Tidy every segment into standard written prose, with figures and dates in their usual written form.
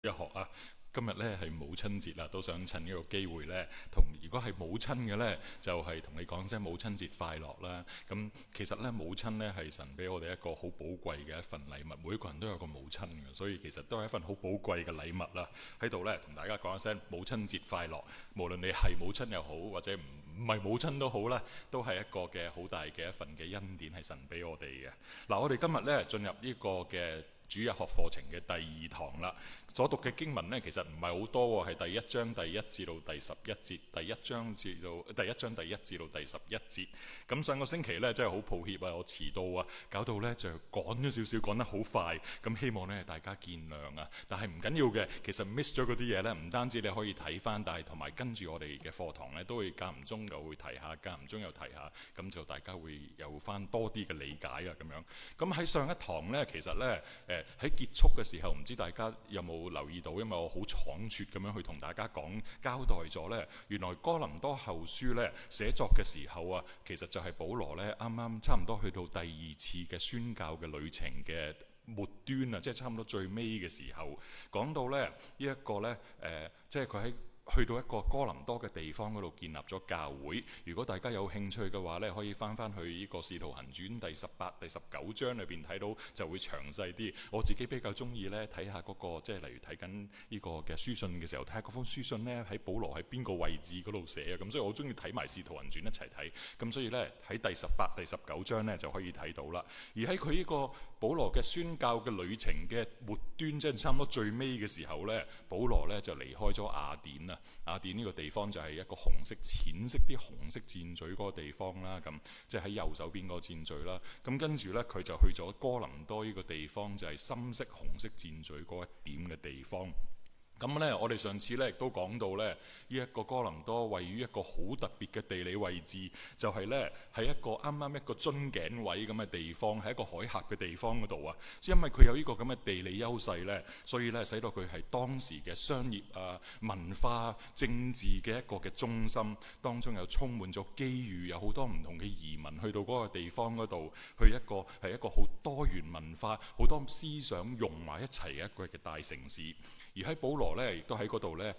一學啊，今日咧係母親節啦，都想趁呢個機會咧，如果係母親嘅咧，就係同你講聲母親節快樂啦。咁其實咧，母親咧係神俾我哋一個好寶貴嘅一份禮物，每一個人都有個母親嘅，所以其實都係一份好寶貴嘅禮物啦。喺度咧同大家講一聲母親節快樂，無論你係母親又好，或者唔係母親都好啦，都係一個嘅好大嘅一份嘅恩典係神俾我哋嘅。嗱，我哋今日咧進入呢個嘅主日學課程嘅第二堂啦，所讀嘅經文呢，其實唔係好多喎，係第一章第一至到第十一節，第一章第一至到第十一節。咁上個星期呢，真係好抱歉啊，我遲到啊，搞到呢就趕咗少少，趕得好快。咁希望呢大家見諒啊。但係唔緊要嘅，其實 miss 咗嗰啲嘢呢，唔單止你可以睇翻，但係同埋跟住我哋嘅課堂呢，都會間唔中就會提下，間唔中又提下，咁就大家會有翻多啲嘅理解啊咁樣。咁喺上一堂呢，其實呢。喺結束嘅時候，唔知大家有冇留意到？因為我好倉促咁樣去同大家講交代咗呢，原來哥林多後書呢寫作嘅時候啊，其實就係保羅呢啱啱差唔多去到第二次嘅宣教嘅旅程嘅末端啊，即係差唔多最尾嘅時候，講到呢一個呢，即係佢喺去到一個哥林多嘅地方嗰度建立咗教會。如果大家有興趣嘅話呢，可以翻去呢個《使徒行傳》第18、第19章裏邊睇到，就會詳細啲。我自己比較中意呢睇下嗰個，即係例如睇緊呢個嘅書信嘅時候，睇下嗰封書信呢喺保羅喺邊個位置嗰度寫啊。咁所以我中意睇埋《使徒行傳》一齊睇。咁所以呢，喺第18、第19章呢就可以睇到啦。而喺佢呢個保羅嘅宣教嘅旅程嘅末端，即係差唔多最尾嘅時候呢，保羅呢就離開咗雅典啦。雅典呢個地方就係一個紅色、淺色啲紅色箭嘴嗰個地方啦，咁即係喺右手邊嗰個箭嘴啦。咁跟住呢，佢就去咗哥林多呢個地方，就係深色紅色箭嘴嗰一點嘅地方。咁呢，我哋上次呢亦都講到呢，呢一個哥林多位於一個好特別嘅地理位置，就係呢，係一個啱啱一個樽頸位咁嘅地方，喺一個海峽嘅地方嗰度啊。因為佢有呢個咁嘅地理優勢呢，所以呢，使到佢係當時嘅商業啊、文化、政治嘅一個嘅中心，當中又充滿咗機遇，有好多唔同嘅移民去到嗰個地方嗰度，去係一個好多元文化、好多思想融埋一齊嘅一個嘅大城市。而喺保羅呢，亦都喺嗰度呢，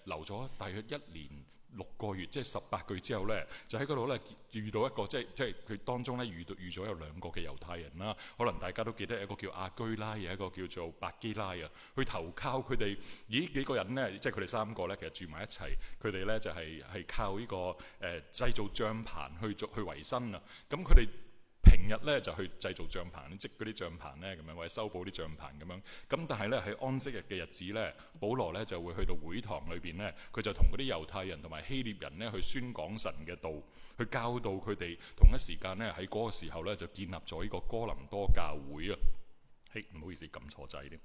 留咗大約1年6個月，即係18個月之後呢，就喺嗰度呢遇到一個，即係佢當中呢遇咗有2個嘅猶太人啦。可能大家都記得，一個叫亞居拉，有一個叫做百基拉啊。去投靠佢哋，幾個人呢，即係佢哋3個呢，其實住埋一齊。佢哋呢就係靠呢個製造帳棚去維生啊。咁佢哋平日咧就去製造帳棚，織嗰啲帳棚咧咁樣，或者修補啲帳棚咁樣。咁但係咧喺安息日嘅日子咧，保羅咧就會去到會堂裏邊咧，佢就同嗰啲猶太人同埋希臘人咧去宣講神嘅道，去教導佢哋。同一時間咧喺嗰個時候咧就建立咗呢個哥林多教會啊。唔好意思，撳錯掣添。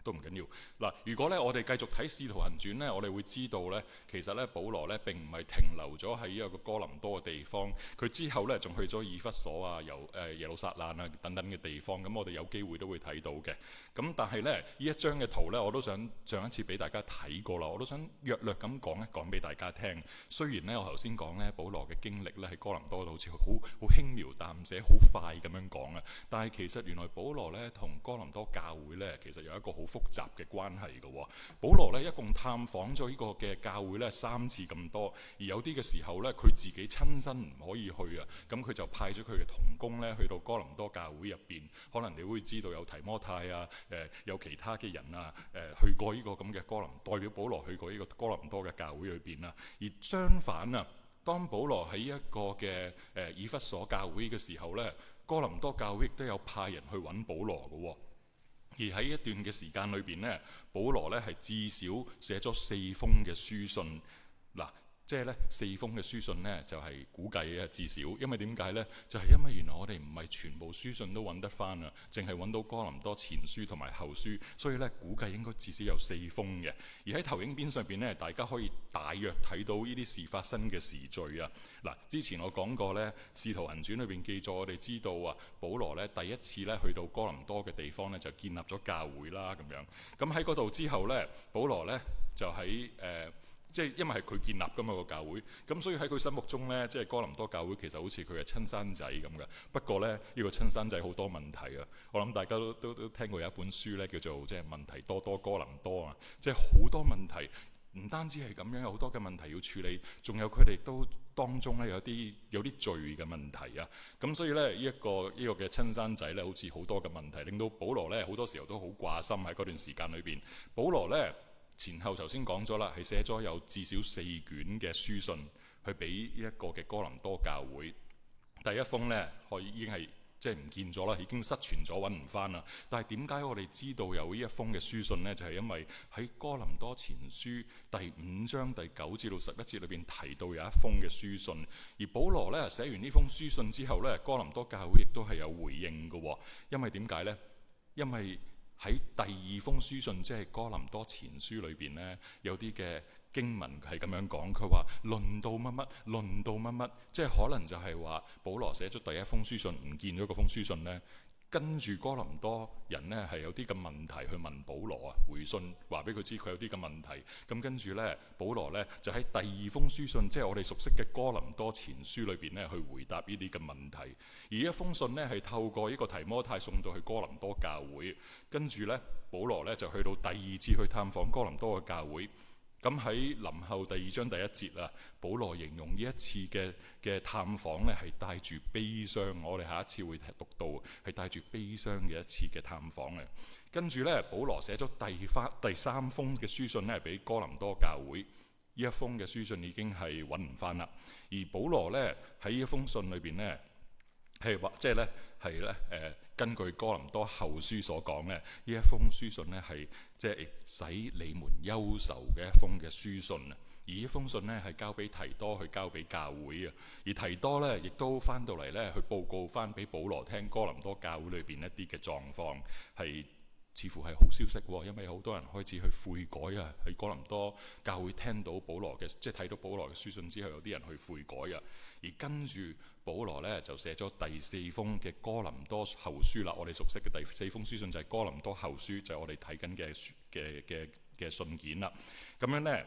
都唔緊要嗱。如果咧我哋繼續睇《使徒行傳》咧，我哋會知道咧，其實咧保羅咧並唔係停留咗喺呢個哥林多嘅地方，佢之後咧仲去咗以弗所啊、耶路撒冷啊等等嘅地方。咁我哋有機會都會睇到嘅。咁但係咧呢一張嘅圖咧，我都想上一次俾大家睇過啦，我都想略略咁講一講俾大家聽。雖然咧我頭先講咧保羅嘅經歷咧喺哥林多度好似好輕描淡寫、好快咁樣講啊，但係其實原來保羅咧同哥林多教會咧其實有一個好複雜嘅關係嘅。保羅咧一共探訪咗呢個嘅教會咧3次咁多，而有啲嘅時候咧佢自己親身唔可以去啊，咁佢就派咗佢嘅同工咧去到哥林多教會入邊。可能你會知道有提摩太啊，有其他嘅人啊，去過呢個咁嘅代表保羅去過呢個哥林多嘅教會裏邊啊。而相反啊，當保羅喺一個嘅以弗所教會嘅時候咧，哥林多教會亦都有派人去揾保羅嘅。而喺一段嘅時間裏邊呢，保羅呢係至少寫咗4封嘅書信。嗱，即係呢4封嘅書信呢，就係估計嘅至少，因為點解呢？就係因為原來我哋唔係全部書信都揾得翻啊，淨係揾到哥林多前書同埋後書，所以呢估計應該至少有4封嘅。而喺投影片上邊呢，大家可以大約睇到呢啲事發生嘅時序啊。嗱，之前我講過呢，《使徒行傳》裏邊記載，我哋知道啊，保羅呢第一次呢去到哥林多嘅地方呢，就建立咗教會啦咁樣。咁喺嗰度之後呢，保羅呢就喺即係因為係佢建立㗎嘛個教會，咁所以喺佢心目中呢，即係哥林多教會其實好似佢嘅親生仔咁嘅。不過呢，呢個親生仔好多問題啊！我諗大家都聽過有一本書呢，叫做即係問題多多哥林多啊，即係好多問題。唔單止係咁樣，有好多嘅問題要處理，仲有佢哋都當中咧有啲罪嘅問題啊。咁所以咧呢一個嘅親生仔咧，好似好多嘅問題，令到保羅咧好多時候都好掛心喺嗰段時間裏邊。保羅咧前後頭先講咗啦，係寫咗有至少4卷嘅書信去俾一個嘅哥林多教會。第一封咧已經係即係唔見咗啦，已經失傳咗，揾唔翻啦。但係點解我哋知道有呢一封嘅書信呢？就係因為喺哥林多前書第5章第9至到11節裏邊提到有一封嘅書信，而保羅咧寫完呢封書信之後咧，哥林多教會亦都係有回應嘅。因為點解呢？因為喺第2封書信，即係哥林多前書裏邊呢，有啲嘅經文係咁樣講，佢話論到乜乜，論到乜乜，即係可能就係話保羅寫咗第一封書信唔見咗嗰封書信呢，跟住哥林多人呢係有啲嘅問題去問保羅啊，回信話俾佢知佢有啲嘅問題，咁跟住呢，保羅呢就喺第2封書信，即係我哋熟悉嘅哥林多前書裏邊呢去回答呢啲嘅問題，而一封信呢係透過呢個提摩太送到去哥林多教會，跟住呢，保羅呢就去到第2次去探訪哥林多嘅教會。咁喺林後第2章第1節啊，保羅形容呢一次嘅探訪咧係帶住悲傷，我哋下一次會讀到係帶住悲傷嘅一次嘅探訪嘅。跟住咧，保羅寫咗第3封嘅書信咧，俾哥林多教會。呢一封嘅書信已經係揾唔翻啦。而保羅咧喺呢一封信裏邊咧係話，即係咧係咧根據哥林多後書所講咧，呢一封書信咧係即係使你們憂愁嘅一封嘅書信啊。而呢封信咧係交俾提多去交俾教會啊。而提多咧亦都翻到嚟咧去報告翻俾保羅聽哥林多教會裏邊一啲嘅狀況，係似乎係好消息喎，因為好多人開始去悔改啊。喺哥林多教會聽到保羅嘅，即係睇到保羅嘅書信之後，有啲人去悔改啊。而跟住保羅咧就寫咗第4封嘅哥林多後書啦。我哋熟悉嘅第4封書信就係哥林多後書，就係我哋睇緊嘅信件啦。咁樣咧，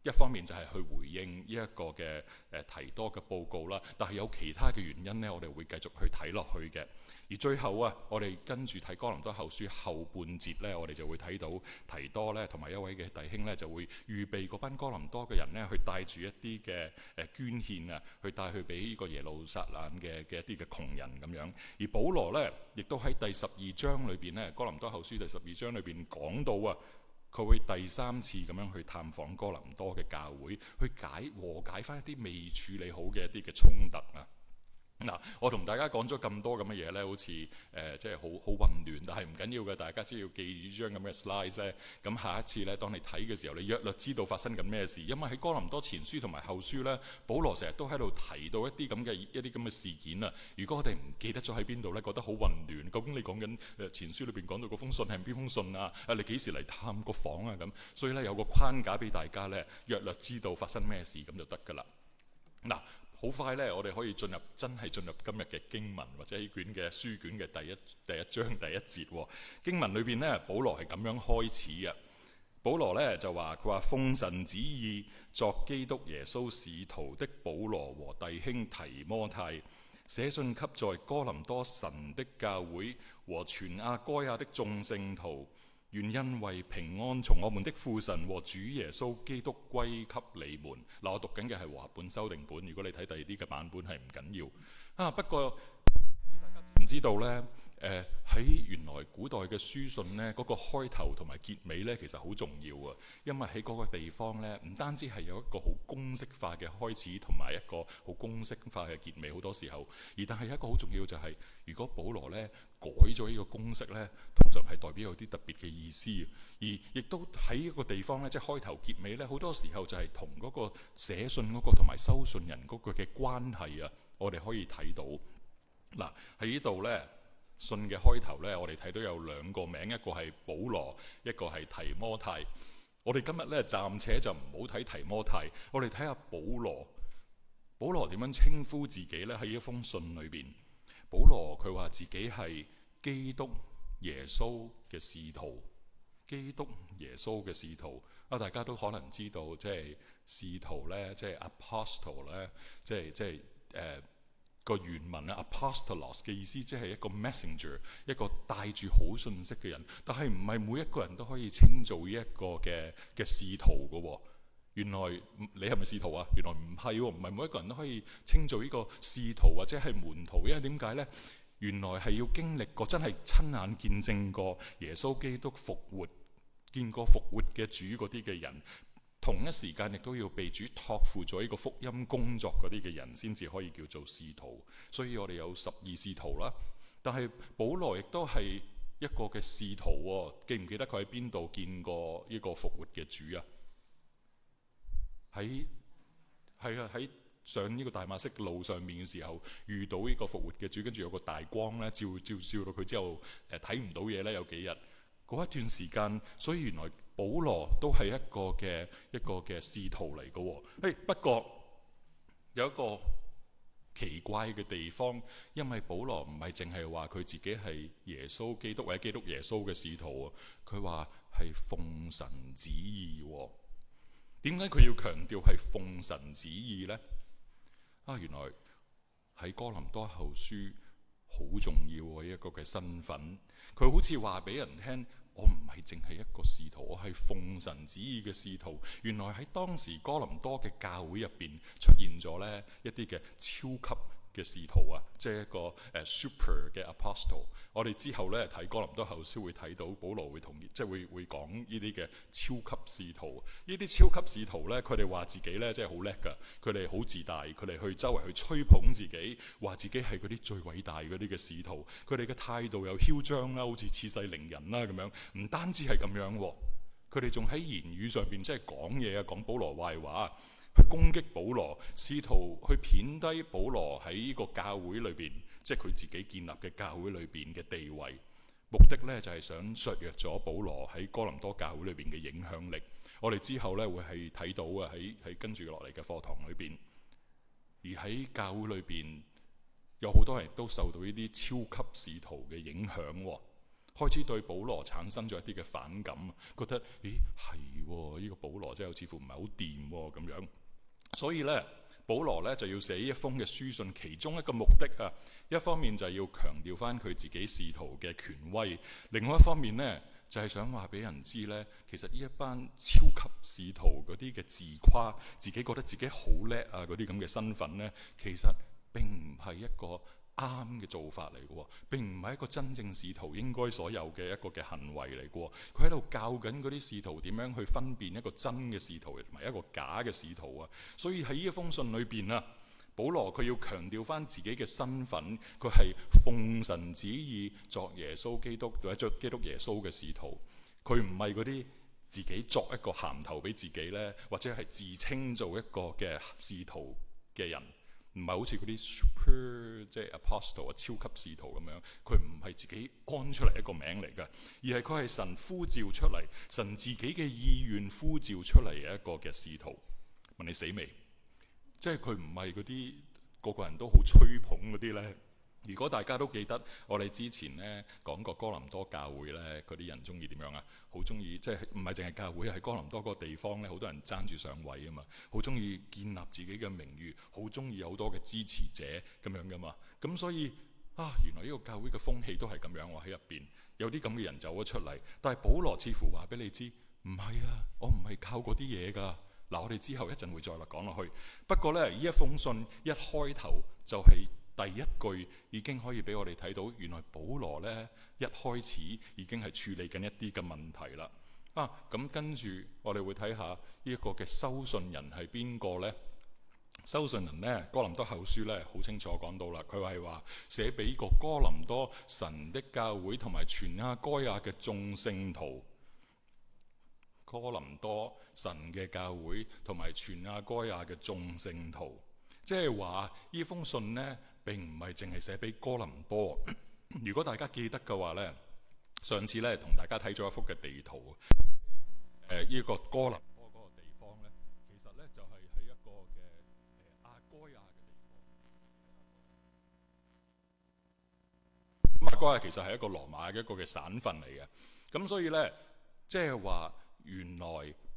一方面就係去回應呢一個嘅提多嘅報告啦，但係有其他嘅原因呢，我哋會繼續去睇落去嘅。而最後啊，我哋跟住睇哥林多後書後半節呢，我哋就會睇到提多呢同埋一位嘅弟兄呢，就會預備嗰班哥林多嘅人呢，去帶住一啲嘅捐獻啊，去帶去俾呢個耶路撒冷嘅一啲嘅窮人咁樣。而保羅呢，亦都喺第12章裏邊呢，哥林多後書第12章裏邊講到啊，佢會第3次咁樣去探訪哥林多嘅教會，去和解翻一啲未處理好嘅一啲嘅衝突啊。嗱，我同大家講咗咁多咁嘅嘢呢，好似即係好混亂，但係唔緊要嘅，大家只要記住張咁嘅 slide 呢，咁下一次呢，當你睇嘅時候，你約略知道發生緊咩事。因為喺哥林多前書同埋後書呢，保羅成日都喺度提到一啲咁嘅事件啊。如果我哋唔記得咗喺邊度呢，覺得好混亂，究竟你講緊前書裏邊講到嗰封信係邊封信啊？你幾時嚟探個訪啊？咁所以呢，有個框架俾大家呢，約略知道發生咩事咁就得㗎啦。嗱。好快呢，我哋可以真係進入今日嘅經文，或者呢卷嘅書卷嘅第一章第1節。經文裏邊呢，保羅係咁樣開始嘅。保羅呢就話：佢話奉神旨意作基督耶穌使徒的保羅和弟兄提摩太，寫信給在哥林多神的教會和全亞該亞的眾聖徒。願恩惠平安從我們的父神和主耶穌基督歸給你們。嗱，我讀緊嘅係和合本修訂本，如果你睇第二啲嘅版本係唔緊要啊。不過唔知大家知唔知道呢？喺原來古代嘅書信呢，嗰個開頭同埋結尾呢，其實好重要啊。因為喺嗰個地方呢，唔單止係有一個好公式化嘅開始，同埋一個好公式化嘅結尾，好多時候。但係有一個好重要就係，如果保羅呢改咗呢個公式呢，通常係代表有啲特別嘅意思。而亦都喺一個地方呢，即係開頭結尾呢，好多時候就係同嗰個寫信嗰個同埋收信人嗰個嘅關係啊，我哋可以睇到。嗱，喺呢度呢。信嘅開頭呢，我哋睇到有2個名，一個係保羅，一個係提摩太。我哋今日呢，暫且就唔好睇提摩太，我哋睇下保羅。保羅點樣稱呼自己呢？喺一封信裏邊，保羅佢話自己係基督耶穌嘅使徒。基督耶穌嘅使徒大家都可能知道，即係使徒咧，即係 apostle 咧，個原文咧 apostolos 嘅意思，即係一個 messenger， 一個帶住好信息嘅人。但係唔係每一個人都可以稱做呢一個嘅使徒嘅喎。原來你係咪使徒啊？原來唔係喎，唔係每一個人都可以稱做呢個使徒或者係門徒。因為點解呢？原來係要經歷過，真係親眼見證過耶穌基督復活，見過復活嘅主嗰啲嘅人。同一時間亦都要被主託付咗呢個福音工作嗰啲嘅人，先至可以叫做使徒。所以我哋有12使徒啦。但係保羅亦都係一個嘅使徒喎。記唔記得佢喺邊度見過呢個復活嘅主啊？喺上呢個大馬色路上面嘅時候，遇到呢個復活嘅主，跟住有個大光咧照到佢之後，睇唔到嘢咧，有幾日嗰一段時間。所以原來保羅都係一個嘅使徒嚟嘅。不過有一個奇怪嘅地方，因為保羅唔係淨係話佢自己係耶穌基督或者基督耶穌嘅使徒啊，佢話係奉神旨意。點解佢要強調係奉神旨意呢？原來喺哥林多後書好重要嘅一個嘅身份，佢好似話俾人聽，我唔係淨係一個使徒，我係奉神旨意嘅使徒。原來喺當時哥林多嘅教會入邊出現咗呢一啲嘅超級嘅使徒啊，即係一個super 嘅 apostle。我哋之後咧睇哥林多後書會睇到保羅會即係會講呢啲嘅超級使徒。呢啲超級使徒咧，佢哋話自己咧即係好叻㗎，佢哋好自大，佢哋去周圍去吹捧自己，話自己係嗰啲最偉大嗰啲嘅使徒。佢哋嘅態度又囂張啦，好似恃勢凌人啦咁樣。唔單止係咁樣，佢哋仲喺言語上邊即係講嘢啊，講保羅壞話，去攻擊保羅，試圖去貶低保羅喺呢個教會裏邊，即係佢自己建立嘅教會裏邊嘅地位。目的呢就係想削弱咗保羅喺哥林多教會裏邊嘅影響力。我哋之後呢會係睇到啊，喺跟住落嚟嘅課堂裏邊，而喺教會裏邊有好多人都受到呢啲超級使徒嘅影響，開始對保羅產生咗一啲嘅反感，覺得咦係呢個保羅真係似乎唔係好掂咁樣。所以呢，保羅呢就要寫一封嘅書信，其中一個目的啊，一方面就係要強調翻佢自己使徒嘅權威，另外一方面呢，就係想話俾人知呢，其實呢一班超級使徒嗰啲嘅自誇，自己覺得自己好叻啊嗰啲咁嘅身份呢，其實並唔係一個啱嘅做法嚟嘅，並唔係一個真正使徒應該所有嘅一個嘅行為嚟嘅。佢喺度教緊嗰啲使徒點樣去分辨一個真嘅使徒同埋一個假嘅使徒啊。所以喺呢一封信裏邊啊，保羅佢要強調翻自己嘅身份，佢係奉神旨意作耶穌基督或者作基督耶穌嘅使徒。佢唔係嗰啲自己作一個銜頭俾自己呢，或者係自稱做一個嘅使徒嘅人。唔係好似嗰啲 super 即係 apostle 啊，超級使徒咁樣，佢唔係自己安出嚟一個名嚟㗎，而係佢係神呼召出嚟，神自己嘅意願呼召出嚟嘅一個嘅使徒。問你死未？即係佢唔係嗰啲個個人都好吹捧嗰啲呢。如果大家都記得我哋之前呢講過哥林多教會呢，嗰啲人中意點樣啊？好中意，即係唔係淨係教會，喺哥林多嗰個地方呢，好多人爭住上位啊嘛，好中意建立自己嘅名譽，好中意有好多嘅支持者咁樣噶嘛。咁所以原來呢個教會嘅風氣都係咁樣喎，喺入邊有啲咁嘅人走咗出嚟。但係保羅似乎話俾你知，唔係啊，我唔係靠嗰啲嘢㗎。嗱，我哋之後一陣會再講落去。不過呢，呢一封信一開頭就係第一句已經可以俾我哋睇到，原來保羅呢一開始已經係處理緊一啲嘅問題啦。咁跟住我哋會睇下呢一個嘅收信人係邊個呢？收信人呢，哥林多後書呢好清楚講到啦，佢係話寫俾個哥林多神的教會同埋全亞該亞嘅眾聖徒。哥林多神嘅教會同埋全亞該亞嘅眾聖徒，即係話呢封信呢並唔係淨係寫俾哥林多。如果大家記得嘅話呢，上次呢同大家睇咗一幅嘅地圖，呢個哥林多嗰個地方呢，其實呢就係喺一個嘅亞該亞嘅地方。亞該亞其實係一個羅馬嘅一個嘅省份嚟嘅，咁所以呢，即係話原來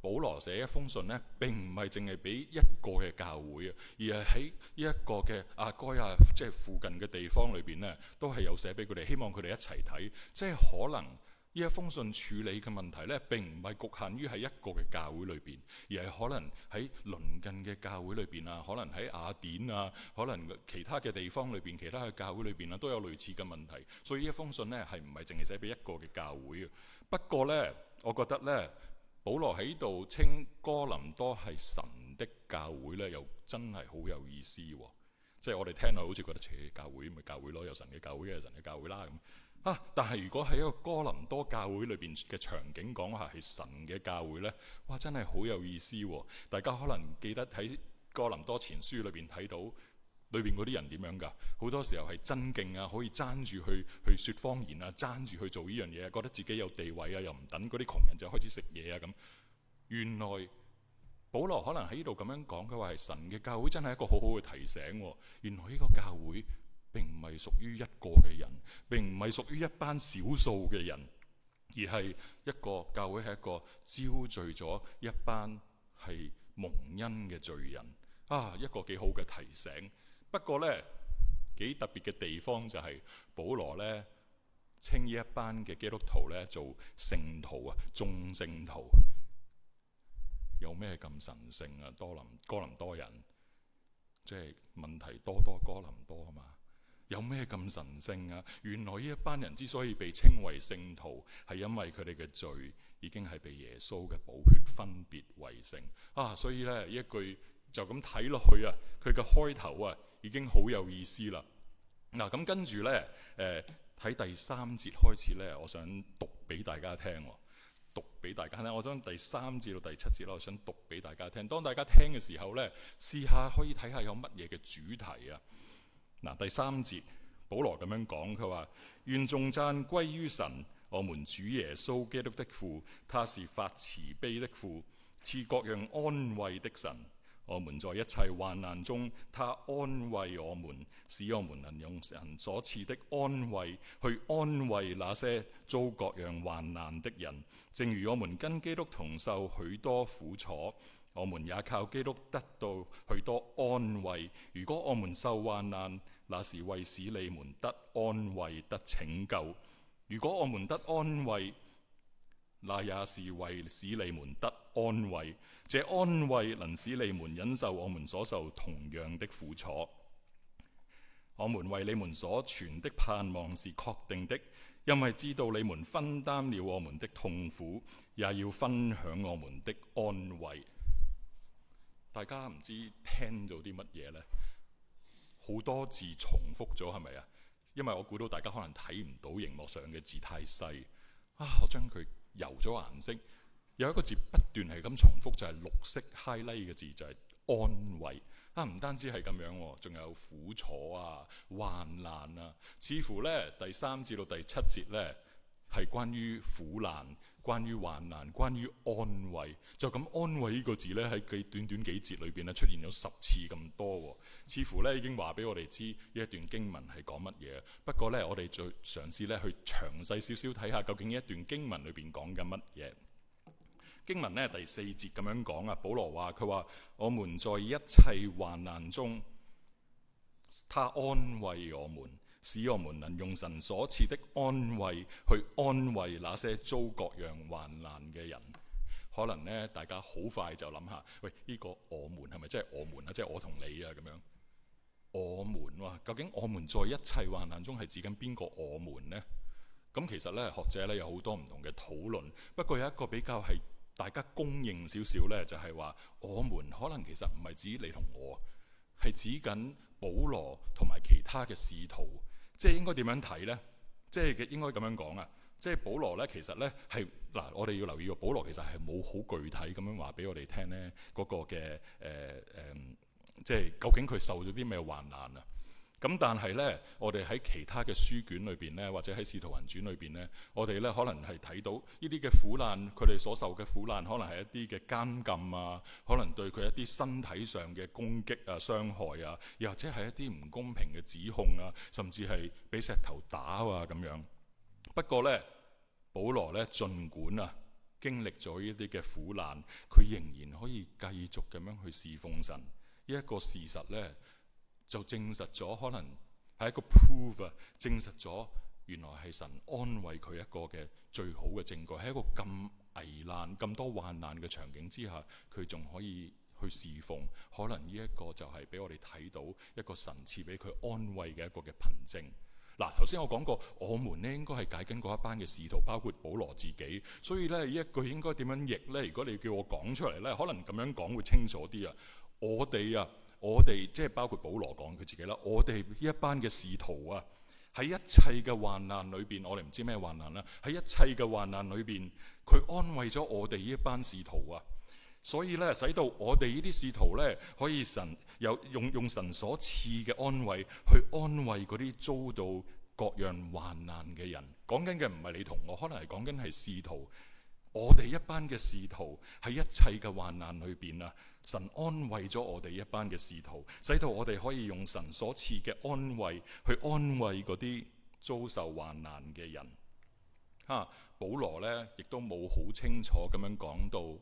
保羅寫一封信呢，並唔係淨係俾一個嘅教會啊，而係喺呢一個嘅亞該亞即係附近嘅地方裏邊呢，都係有寫俾佢哋，希望佢哋一齊睇。即係可能呢一封信處理嘅問題呢，並唔係局限於喺一個嘅教會裏邊，而係可能喺鄰近嘅教會裏邊啊，可能喺雅典啊，可能其他嘅地方裏邊，其他嘅教會裏邊啊，都有類似嘅問題。所以呢一封信呢，係唔係淨係寫俾一個嘅教會啊？不過呢，我覺得呢，保羅喺度稱哥林多係神的教會呢，又真係好有意思喎。即係我哋聽落好似覺得，教會咪教會咯，有神嘅教會嘅神嘅教會啦咁啊。但係如果喺一個哥林多教會裏邊嘅場景講下係神嘅教會呢，哇，真係好有意思喎。大家可能記得喺哥林多前書裏邊睇到裏邊嗰啲人點樣㗎？好多時候係爭競啊，可以爭住去説謊言啊，爭住去做呢樣嘢，覺得自己有地位啊，又唔等嗰啲窮人就開始食嘢啊咁。原來保羅可能喺呢度咁樣講，佢話係神嘅教會，真係一個好好嘅提醒。原來呢個教會並唔係屬於一個嘅人，並唔係屬於一班少數嘅人，而係一個教會係一個招聚咗一班係蒙恩嘅罪人啊，一個幾好嘅提醒。不過呢，幾特別嘅地方就係保羅呢稱呢一班嘅基督徒呢做聖徒啊，眾聖徒。有咩咁神聖啊？哥林多人，即係問題多哥林多啊嘛。有咩咁神聖啊？原來呢一班人之所以被稱為聖徒，係因為佢哋嘅罪已經係被耶穌嘅寶血分別為聖啊。所以呢，呢一句就咁睇落去啊，佢嘅開頭啊已經好有意思啦。嗱，咁跟住呢，喺第3節開始呢，我想讀俾大家聽。讀俾大家聽，我想第3至到第7節我想讀俾大家聽。當大家聽嘅時候呢，試下可以睇下有乜嘢嘅主題啊。嗱，第3節，保羅咁樣講，佢話：願頌讚歸於神，我們主耶穌基督的父，他是發慈悲的父，賜各樣安慰的神。我們在一切患難中，他安慰我們，使我們能用神所賜的安慰去安慰那些遭各樣患難的人。正如我們跟基督同受許多苦楚，我們也靠基督得到許多安慰。如果我們受患難，那是為使你們得安慰得拯救；如果我們得安慰，那也是為使你們得安慰。這安慰能使你們忍受我們所受同樣的苦楚。我們為你們所存的盼望是確定的，因為知道你們分擔了我們的痛苦，也要分享我們的安慰。大家唔知聽咗啲乜嘢呢？好多字重複咗係咪啊？因為我估到大家可能睇唔到熒幕上嘅字太細啊，我將佢油咗顏色。有一個字不斷係咁重複，就係綠色 highlight 嘅字，就係安慰啊！唔單止係咁樣，仲有苦楚啊、患難啊。似乎呢，第3至到第7節呢，係關於苦難、關於患難、關於安慰。就咁安慰呢個字呢，喺短短幾節裏邊呢，出現咗10次咁多。似乎呢，已經話俾我哋知呢一段經文係講乜嘢。不過呢，我哋再嘗試呢去詳細少少睇下，究竟呢一段經文裏邊講緊乜嘢。經文呢，第4節咁樣講啊，保羅話佢話：我們在一切患難中，他安慰我們，使我們能用神所賜的安慰去安慰那些遭各樣患難嘅人。可能呢，大家好快就諗下，喂，呢個我們係咪即係我們啊？即係我同你啊咁樣。我們哇，究竟我們在一切患難中係指緊邊個我們呢？咁其實呢，學者呢有好多唔同嘅討論，不過有一個比較係大家公認少少呢，就係話我們可能其實唔係指你同我，係指緊保羅同埋其他嘅使徒。即係應該點樣睇呢？即係應該咁樣講啊！即係保羅呢，其實呢係嗱，我哋要留意喎，保羅其實係冇好具體咁樣話俾我哋聽呢嗰個嘅即係究竟佢受咗啲咩患難啊？咁但係呢，我哋喺其他嘅書卷裏邊呢，或者喺《使徒行傳》裏邊呢，我哋呢可能係睇到呢啲嘅苦難，佢哋所受嘅苦難，可能係一啲嘅監禁啊，可能對佢一啲身體上嘅攻擊啊、傷害啊，又或者係一啲唔公平嘅指控啊，甚至係俾石頭打啊咁樣。不過呢，保羅呢，儘管啊經歷咗呢啲嘅苦難，佢仍然可以繼續咁樣去侍奉神。呢一個事實呢，就證實咗，可能係一個 proof 啊，證實咗原來係神安慰佢一個嘅最好嘅證據。喺一個咁危難、咁多患難嘅場景之下，佢仲可以去侍奉。可能呢一個就係俾我哋睇到一個神賜俾佢安慰嘅一個嘅憑證。嗱，頭先我講過，我們呢應該係解緊嗰一班嘅使徒，包括保羅自己。所以咧，呢一句應該點樣譯呢？如果你叫我講出嚟呢，可能咁樣講會清楚啲啊。我哋即係包括保羅講佢自己啦。我哋呢一班嘅使徒啊，喺一切嘅患難裏邊，我哋唔知咩患難啦。喺一切嘅患難裏邊，佢安慰咗我哋呢一班使徒啊。所以咧，使到我哋呢啲使徒咧，可以用神所賜嘅安慰去安慰嗰啲遭到各樣患難嘅人。講緊嘅唔係你同我，可能係講緊係使徒。我哋一班嘅使徒喺一切嘅患難裏邊啊，神安慰咗我哋一班嘅使徒，使到我哋可以用神所賜嘅安慰去安慰嗰啲遭受患難嘅人。保羅咧亦都冇好清楚咁樣講到。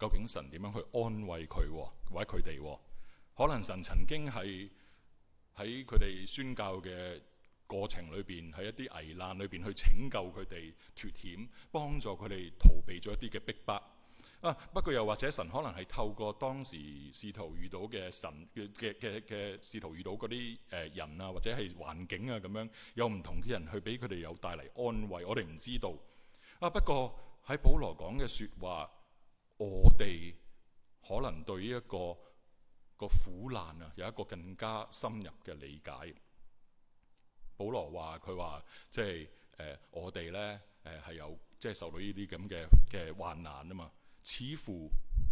究竟神點樣去安慰佢或者佢哋？可能神曾經係喺佢哋宣教嘅過程裏邊，喺一啲危難裏邊去拯救佢哋脫險，幫助佢哋逃避咗一啲嘅逼迫。不過又或者神可能係透過當時使徒遇到嘅使徒遇到嗰啲人啊，或者係環境啊咁樣，有唔同嘅人去俾佢哋有帶嚟安慰。我哋唔知道。不過喺保羅講嘅説話。我哋可能對於一個苦難啊，有一個更加深入嘅理解。保羅話佢話即係我哋咧係有即係受到呢啲咁嘅患難啊嘛。似乎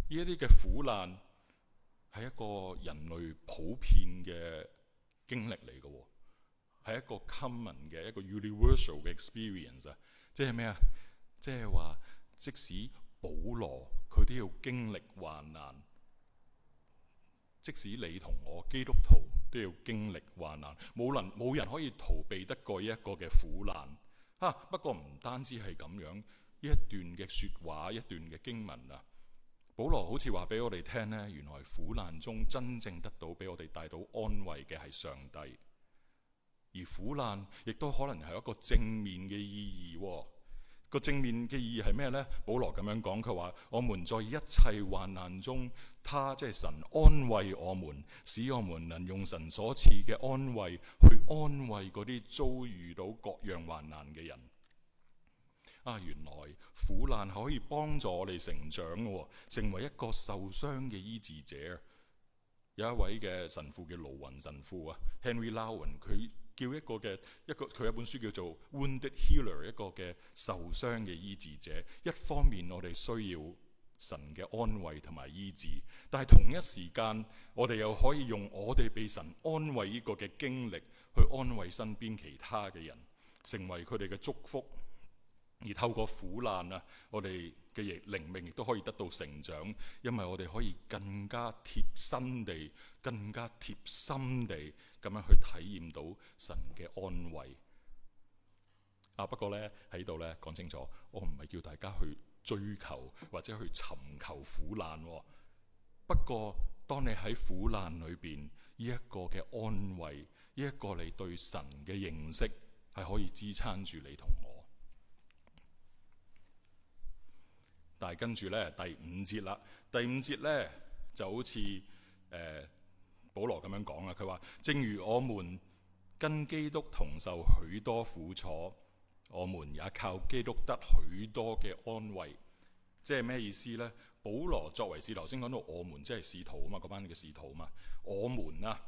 呢一啲嘅苦難係一個人類普遍嘅經歷嚟嘅，係一個 common 嘅一個 universal 嘅 experience 啊。即係咩啊？即係話即使保羅佢都要經歷患難，即使你同我基督徒都要經歷患難，冇人可以逃避得過一個嘅苦難。不過唔單止係咁樣，呢一段嘅説話，一段嘅經文啊，保羅好似話俾我哋聽呢，原來苦難中真正得到俾我哋帶到安慰嘅係上帝，而苦難亦都可能係一個正面嘅意義。個正面嘅意義係咩呢？保羅咁樣講，佢話我們在一切患難中，他即係神安慰我們，使我們能用神所賜嘅安慰去安慰嗰啲遭遇到各樣患難嘅人。原來苦難可以幫助我哋成長嘅，成為一個受傷嘅醫治者。有一位嘅神父叫盧雲神父啊 ，Henry Nouwen， 佢叫佢有一本書叫做《Wounded Healer》，一個嘅受傷嘅醫治者。一方面我哋需要神嘅安慰同埋醫治，但係同一時間我哋又可以用我哋被神安慰呢個嘅經歷去安慰身邊其他嘅人，成為佢哋嘅祝福。而透過苦難啊，我哋嘅靈命亦都可以得到成長，因為我哋可以更加貼身地、更加貼心地咁樣去體驗到神嘅安慰。不過呢，喺度呢講清楚，我唔係叫大家去追求或者去尋求苦難。不過當你喺苦難裏邊，呢一個嘅安慰，呢一個你對神嘅認識，係可以支撐住你同我。但係跟住咧第五節啦，第五節咧就好似保羅咁樣講啦，佢話正如我們跟基督同受許多苦楚，我們也靠基督得許多嘅安慰。即係咩意思呢？保羅作為使徒，頭先講到我們即係使徒啊嘛，嗰班嘅使徒啊嘛，我們啊。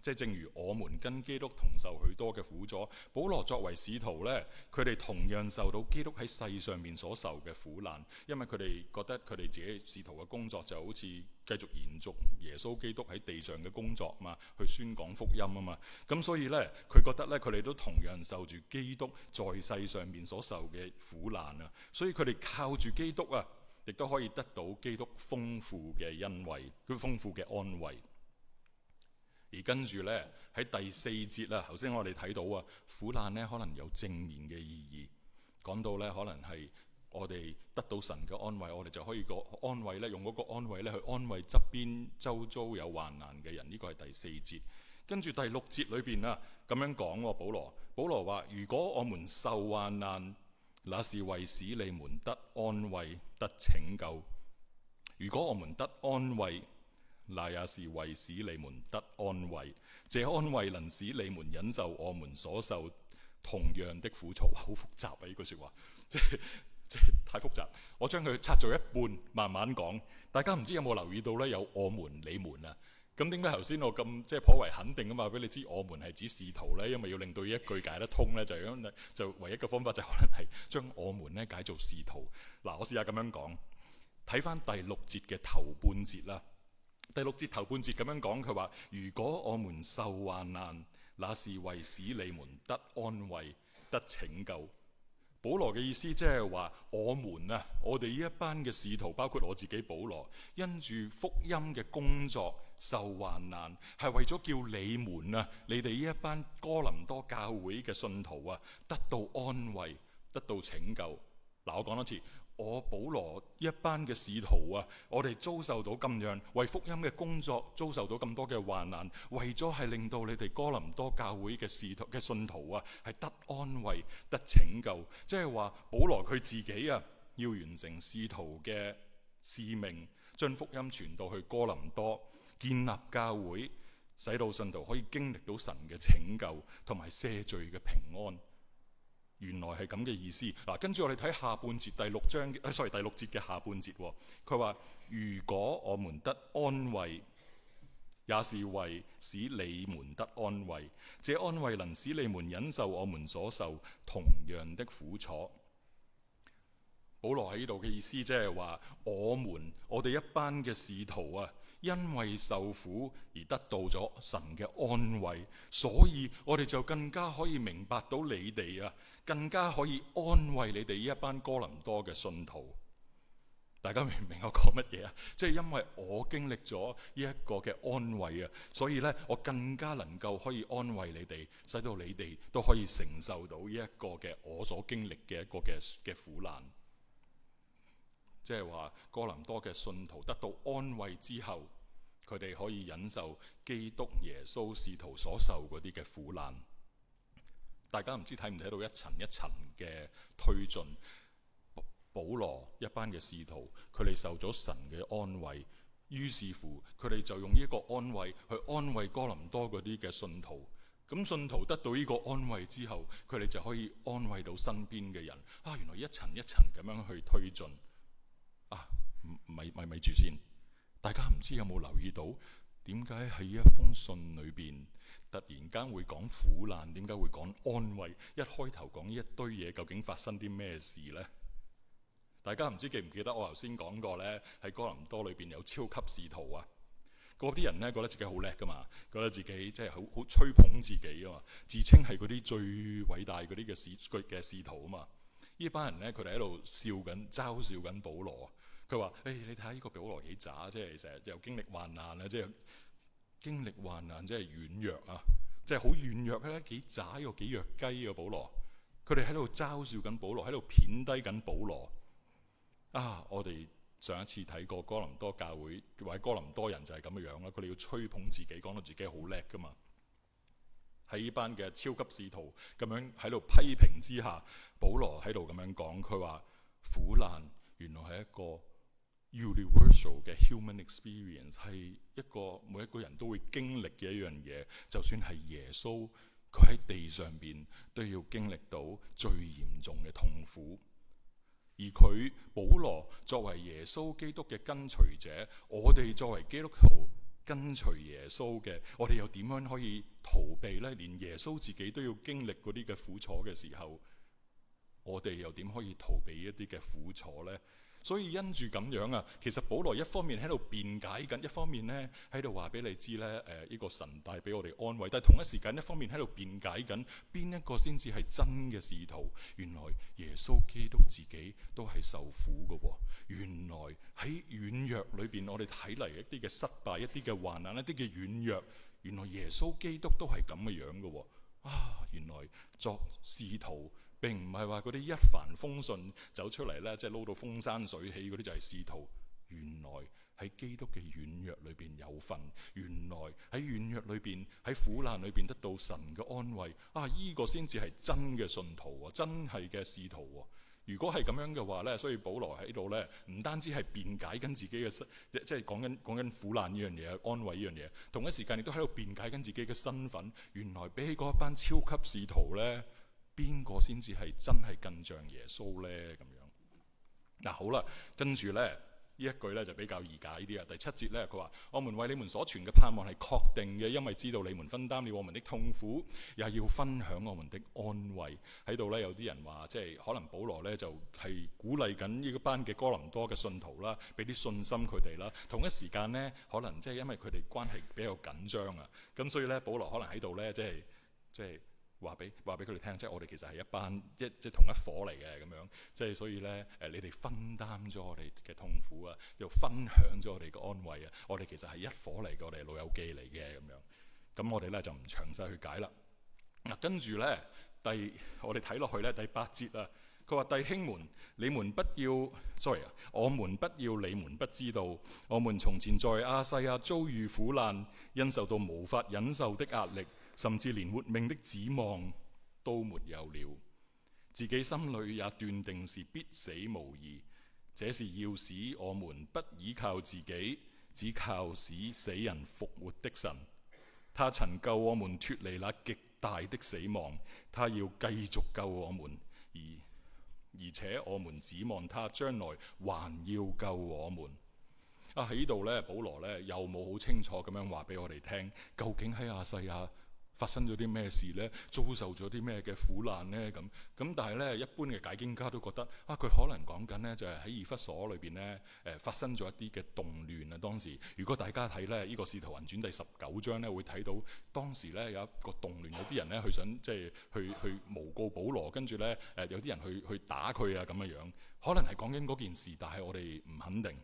即係正如我們跟基督同受許多嘅苦楚，保羅作為使徒呢，佢哋同樣受到基督喺世上面所受嘅苦難，因為佢哋覺得佢哋自己使徒嘅工作就好似繼續延續耶穌基督喺地上嘅工作嘛，去宣講福音啊嘛。咁所以呢，佢覺得呢，佢哋都同樣受住基督在世上面所受嘅苦難啊，所以佢哋靠住基督啊，亦都可以得到基督豐富嘅恩惠，佢豐富嘅安慰。而跟住呢，喺第四節啦，頭先我哋睇到啊，苦難呢可能有正面嘅意義，講到呢可能係我哋得到神嘅安慰，我哋就可以個安慰咧，用嗰個安慰咧去安慰側邊周遭有患難嘅人。呢個係第四節。跟住第六節裏邊啊，咁樣講喎，保羅話：如果我們受患難，那是為使你們得安慰、得拯救；如果我們得安慰，那也是為使你們得安慰。這安慰能使你們忍受我們所受同樣的苦楚。好複雜啊！呢句説話，即係太複雜。我將佢拆咗一半，慢慢講。大家唔知有冇留意到呢？有我們、你們啊。咁點解頭先我咁即係頗為肯定咁話俾你知，我們係指使徒呢？因為要令到呢一句解得通呢，就唯一嘅方法就可能係將我們呢解做使徒。嗱，我試下咁樣講，睇翻第六節嘅頭半節啦。第六節頭半節咁樣講，佢話：如果我們受患難，那是為使你們得安慰、得拯救。保羅嘅意思即係話，我們啊，我哋呢一班嘅使徒，包括我自己保羅，因住福音嘅工作受患難，係為咗叫你們啊，你哋呢一班哥林多教會嘅信徒啊，得到安慰，得到拯救。嗱，我講多次。我保羅一班嘅使徒啊，我哋遭受到咁樣為福音嘅工作，遭受到咁多嘅患難，為咗係令到你哋哥林多教會嘅使徒嘅信徒啊，係得安慰、得拯救。即係話保羅佢自己啊，要完成使徒嘅使命，將福音傳到去哥林多，建立教會，使到信徒可以經歷到神嘅拯救同埋赦罪嘅平安。原來係咁嘅意思。嗱，跟住我哋睇下半節第六節嘅下半節。佢話：如果我們得安慰，也是為使你們得安慰。這安慰能使你們忍受我們所受同樣的苦楚。保羅喺呢度嘅意思即係話，我哋一班嘅使徒啊，因為受苦而得到咗神嘅安慰，所以我哋就更加可以明白到你哋啊，更加可以安慰你哋呢一班哥林多嘅信徒。大家明唔明我講乜嘢啊？即係因為我經歷咗呢一個嘅安慰啊，所以呢，我更加能夠可以安慰你哋，使到你哋都可以承受到呢一個嘅我所經歷嘅一個嘅苦難。即係話哥林多嘅信徒得到安慰之後，佢哋可以忍受基督耶穌使徒所受嗰啲嘅苦難。大家唔知睇唔睇到一層一層嘅推進？保羅一班嘅使徒，佢哋受咗神嘅安慰，於是乎佢哋就用呢個安慰去安慰哥林多嗰啲嘅信徒。咁信徒得到呢個安慰之後，佢哋就可以安慰到身邊嘅人。啊，原來一層一層咁樣去推進。咪住先，大家唔知有冇留意到點解喺一封信裏邊突然間會講苦難？點解會講安慰？一開頭講呢一堆嘢，究竟發生啲咩事呢？大家唔知記唔記得我頭先講過呢？喺哥林多裏邊有超級使徒啊！嗰啲人呢，覺得自己好叻噶嘛，覺得自己即係好吹捧自己啊嘛，自稱係嗰啲最偉大嗰啲嘅使徒啊嘛。呢班人呢，佢哋喺度笑緊、嘲笑緊保羅。佢話：你睇下呢個保羅幾渣，即係成日又經歷患難啊，即係經歷患難，即係軟弱啊，即係好軟弱咧，幾渣又幾弱雞啊！保羅，佢哋喺度嘲笑緊保羅，喺度貶低緊保羅。啊！我哋上一次睇過哥林多教會或者哥林多人就係咁嘅樣啦，佢哋要吹捧自己，講到自己好叻噶嘛。喺呢班嘅超級使徒咁樣喺度批評之下，保羅喺度咁樣講，佢話苦難原來係一個universal 嘅 human experience， 係一個每一個人都會經歷嘅一樣嘢。就算係耶穌，佢喺地上邊都要經歷到最嚴重嘅痛苦。而佢保羅作為耶穌基督嘅跟隨者，我哋作為基督徒跟隨耶穌嘅，我哋又點樣可以逃避呢？連耶穌自己都要經歷嗰啲嘅苦楚嘅時候，我哋又點可以逃避一啲嘅苦楚呢？所以因住咁樣啊，其實保羅一方面喺度辯解緊，一方面呢喺度話俾你知呢，呢個神帶俾我哋安慰。但係同一時間，一方面喺度辯解緊邊一個先至係真嘅使徒。原來耶穌基督自己都係受苦嘅喎。原來喺軟弱裏邊，我哋睇嚟一啲嘅失敗、一啲嘅患難、一啲嘅軟弱，原來耶穌基督都係咁嘅樣嘅喎。啊，原來作使徒並唔係話嗰啲一帆風順走出嚟咧，即係撈到風生水起嗰啲就係使徒。原來喺基督嘅軟弱裏邊有份，原來喺軟弱裏邊，喺苦難裏邊得到神嘅安慰。依個先至係真嘅信徒喎，真係嘅使徒喎。如果係咁樣嘅話呢，所以保羅喺度呢，唔單止係辯解緊自己嘅即係講緊苦難呢樣嘢，安慰呢樣嘢，同一時間亦都喺度辯解緊自己嘅身份。原來比起嗰一班超級使徒呢，邊個先至係真係更像耶穌呢？咁樣好啦，跟住呢。呢一句咧就比較易解啲啊！第7節咧，佢話：我們為你們所存嘅盼望係確定嘅，因為知道你們分擔了我們的痛苦，也要分享我們的安慰。喺度咧，有啲人話，即係可能保羅咧就係鼓勵緊呢班嘅哥林多嘅信徒啦，俾啲信心佢哋啦。同一時間呢，可能即係因為佢哋關係比較緊張啊，咁所以咧，保羅可能喺度咧，即係。話俾佢哋聽，即係我哋其實係一班即係同一夥嚟嘅咁樣，即係所以咧你哋分擔咗我哋嘅痛苦啊，又分享咗我哋嘅安慰啊，我哋其實係一夥嚟嘅，我哋係老友記嚟嘅咁樣。咁我哋咧就唔詳細去解啦。跟住咧我哋睇落去咧第8節啊，佢話：弟兄們，我們不要你們不知道，我們從前在亞細亞遭遇苦難，因受到無法忍受的壓力，甚至連活命的指望都沒有了，自己心裏也斷定是必死無疑。這是要使我們不倚靠自己，只靠使死人復活的神。他曾救我們脫離那極大的死亡，他要繼續救我們，而且我們指望他將來還要救我們。喺呢度呢，保羅呢又冇好清楚咁樣話俾我哋聽，究竟喺亞細亞發生咗啲咩事呢？遭受咗啲咩嘅苦難呢？咁但係呢，一般嘅解經家都覺得佢可能講緊呢，就係喺以弗所裏邊呢發生咗一啲嘅動亂啊。當時如果大家睇呢個《使徒行傳》第19章呢，會睇到當時呢有一個動亂，有啲人呢去想即係去誣告保羅，跟住呢有啲人去打佢啊咁樣樣，可能係講緊嗰件事，但係我哋唔肯定。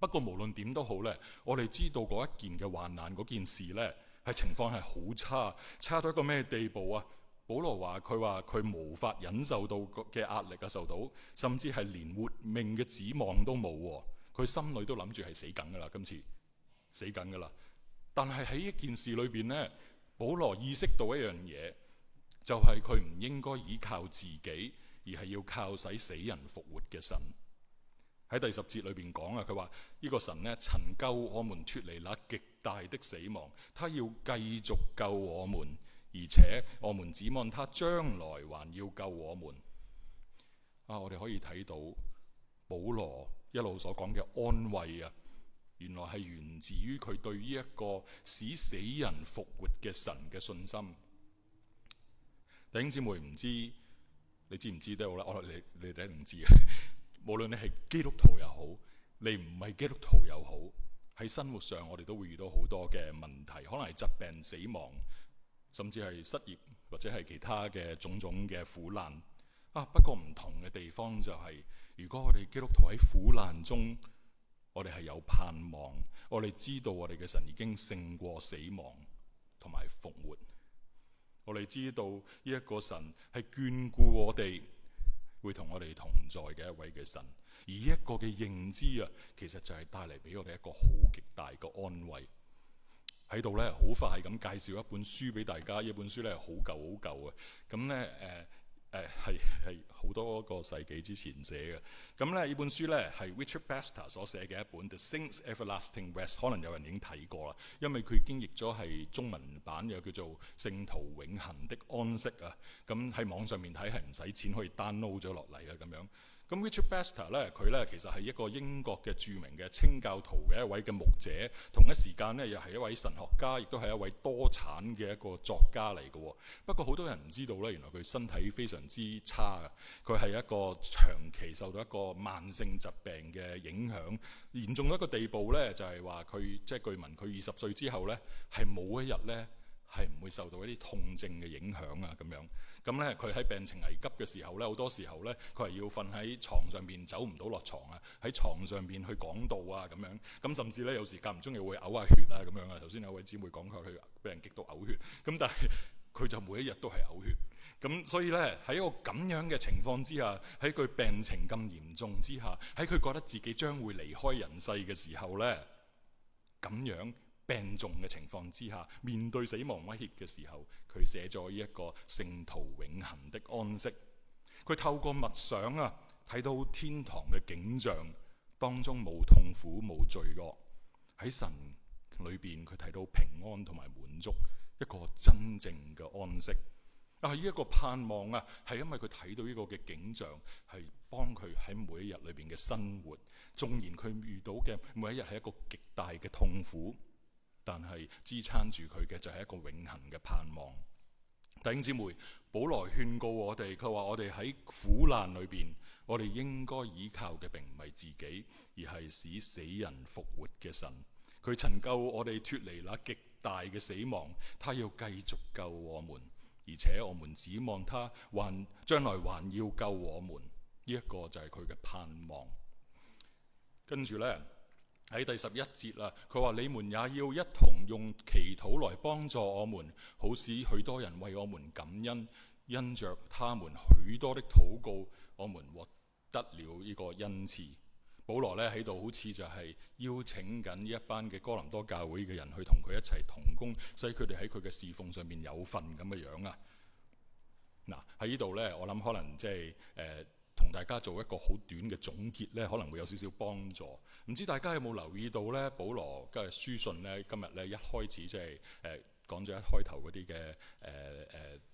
不過無論點都好呢，我哋知道嗰一件嘅患難嗰件事呢，情況係好差到一個咩地步啊？保羅話佢無法忍受到嘅壓力啊，受到甚至係連活命嘅指望都冇。佢心裏都諗住係死緊噶啦，今次死緊噶啦。但係喺一件事裏邊呢，保羅意識到一樣嘢，就係佢唔應該依靠自己，而係要靠使死人復活嘅神。喺第10節裏邊講啊，佢話呢個神呢曾救我們脫離那極大的死亡，他要繼續救我們，而且我們指望他將來還要救我們。我哋可以睇到保羅一路所講嘅安慰啊，原來係源自於佢對於一個使死人復活嘅神嘅信心。弟兄姊妹，唔知你知唔知都好啦，你哋唔知啊。無論你係基督徒又好，你唔係基督徒又好，喺生活上我哋都會遇到好多嘅問題，可能係疾病、死亡，甚至係失業，或者係其他嘅種種嘅苦難。不過唔同嘅地方就係，如果我哋基督徒喺苦難中，我哋係有盼望，我哋知道我哋嘅神已經勝過死亡同埋復活，我哋知道呢一個神係眷顧我哋，會同我哋同在嘅一位嘅神，而一個嘅認知啊，其實就係帶嚟俾我哋一個好極大嘅安慰。喺度咧，好快咁介紹一本書俾大家，呢本書咧好舊嘅，咁咧係好多個世紀之前寫嘅。咁咧呢本書咧係 Richard Baxter 所寫嘅一本 The Saints' Everlasting Rest， 可能有人已經睇過啦，因為佢經譯咗係中文版，又叫做《聖徒永恆的安息》啊。咁喺網上面睇係唔使錢，可以 download 咗落嚟嘅咁樣。咁 Richard Baxter 咧，佢咧其實係一個英國嘅著名嘅清教徒嘅一位嘅牧者，同一時間咧又係一位神學家，亦都係一位多產嘅一個作家嚟嘅。不過好多人唔知道咧，原來佢身體非常之差嘅，佢係一個長期受到一個慢性疾病嘅影響，嚴重到一個地步咧，就係話佢即係據聞佢20歲之後咧，係冇一日咧係唔會受到一啲痛症嘅影響啊咁樣。咁咧，佢喺病情危急嘅時候咧，好多時候咧，佢係要瞓喺床上邊，走唔到落床啊，喺床上邊去講道啊咁樣。咁甚至咧，有時間唔中又會嘔下血啊咁樣啊。頭先有位姊妹講佢俾人激到嘔血，咁但係佢就每一日都係嘔血。咁所以呢，喺一個咁樣嘅情況之下，喺佢病情咁嚴重之下，喺佢覺得自己將會離開人世嘅時候呢，咁樣病重嘅情況之下，面對死亡威脅嘅時候，佢寫咗呢一個聖徒永恆的安息。佢透過默想啊，睇到天堂嘅景象，當中冇痛苦冇罪惡，喺神裏邊佢睇到平安同埋滿足，一個真正嘅安息。啊！呢一個盼望啊，係因為佢睇到呢個嘅景象，係幫佢喺每一日裏邊嘅生活。縱然佢遇到嘅每一日係一個極大嘅痛苦，但係支撐住佢嘅就係一個永恆嘅盼望。弟兄姊妹，保羅勸告我哋，佢話我哋喺苦難裏邊，我哋應該依靠嘅並唔係自己，而係使死人復活嘅神。佢曾救我哋脫離那極大嘅死亡，他要繼續救我們。而且我們指望他將來還要救我們，呢一個就係佢嘅盼望。跟住呢，喺第11節啦，佢話你們也要一同用祈禱來幫助我們，好使許多人為我們感恩，因着他們許多的禱告，我們獲得了呢個恩賜。保羅呢喺度好似就係邀請緊呢一班嘅哥林多教會嘅人去同佢一齊同工，使佢哋喺佢嘅侍奉上面有份咁嘅樣啊！嗱，喺呢度呢，我諗可能即係同大家做一個好短嘅總結呢，可能會有少少幫助。唔知大家有冇留意到呢？保羅嘅書信呢，今日呢一開始即係講咗一開頭嗰啲嘅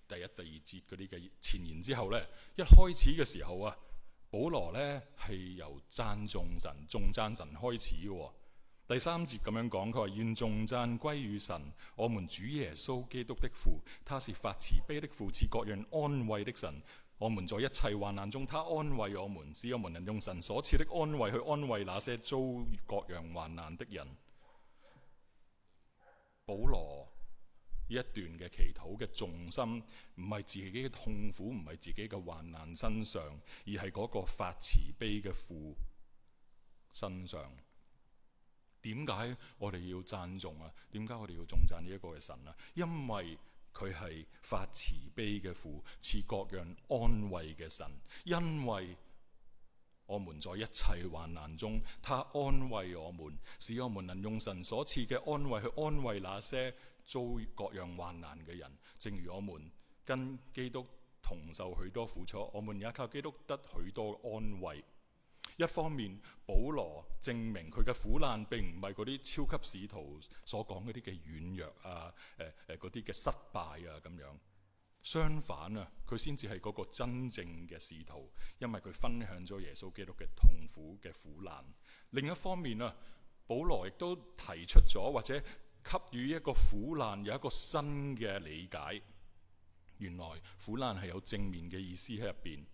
第一、第二節嗰啲嘅前言之後呢，一開始嘅時候啊，保羅呢係由讚頌神、頌讚神開始嘅。第3節咁樣講，佢話願頌讚歸於神，我們主耶穌基督的父，他是發慈悲的父，賜各樣安慰的神。我們在一切患難中，他安慰我們，使我們能用神所賜的安慰去安慰那些遭各樣患難的人。保羅呢一段嘅祈禱嘅重心唔係自己嘅痛苦，唔係自己嘅患難身上，而係嗰個發慈悲嘅父身上。點解我哋要讚頌啊？點解我哋要頌讚呢一個嘅神啊？因為佢係發慈悲嘅父，賜各樣安慰嘅神。因為我們在一切患難中，他安慰我們，使我們能用神所賜嘅安慰去安慰那些遭各樣患難嘅人。正如我們跟基督同受許多苦楚，我們也靠基督得許多安慰。一方面，保羅證明佢嘅苦難並唔係嗰啲超級使徒所講嗰啲嘅軟弱啊，嗰啲嘅失敗啊咁樣。相反啊，佢先至係嗰個真正嘅使徒，因為佢分享咗耶穌基督嘅痛苦嘅苦難。另一方面啊，保羅亦都提出咗或者給予一個苦難有一個新嘅理解。原來苦難係有正面嘅意思喺入邊。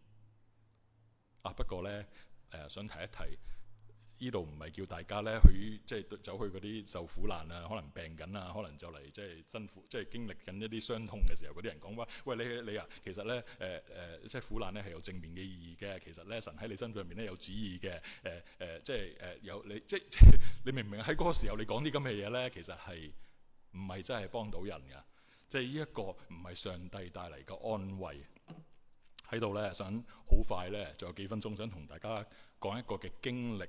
不過呢。想提一提，呢度唔係叫大家咧去即係走去嗰啲受苦難啊，可能病緊啊，可能就嚟即係辛苦，即係經歷緊一啲傷痛嘅時候，嗰啲人講話，喂，你啊，其實咧即係苦難咧係有正面嘅意義嘅，其實咧神喺你身上面咧有旨意嘅，即係有你即係你明唔明喺嗰個時候你講啲咁嘅嘢咧，其實係唔係真係幫到人㗎？即係呢一個唔係上帝帶嚟嘅安慰。喺度咧，想好快咧，仲有幾分鐘，想同大家講一個嘅經歷。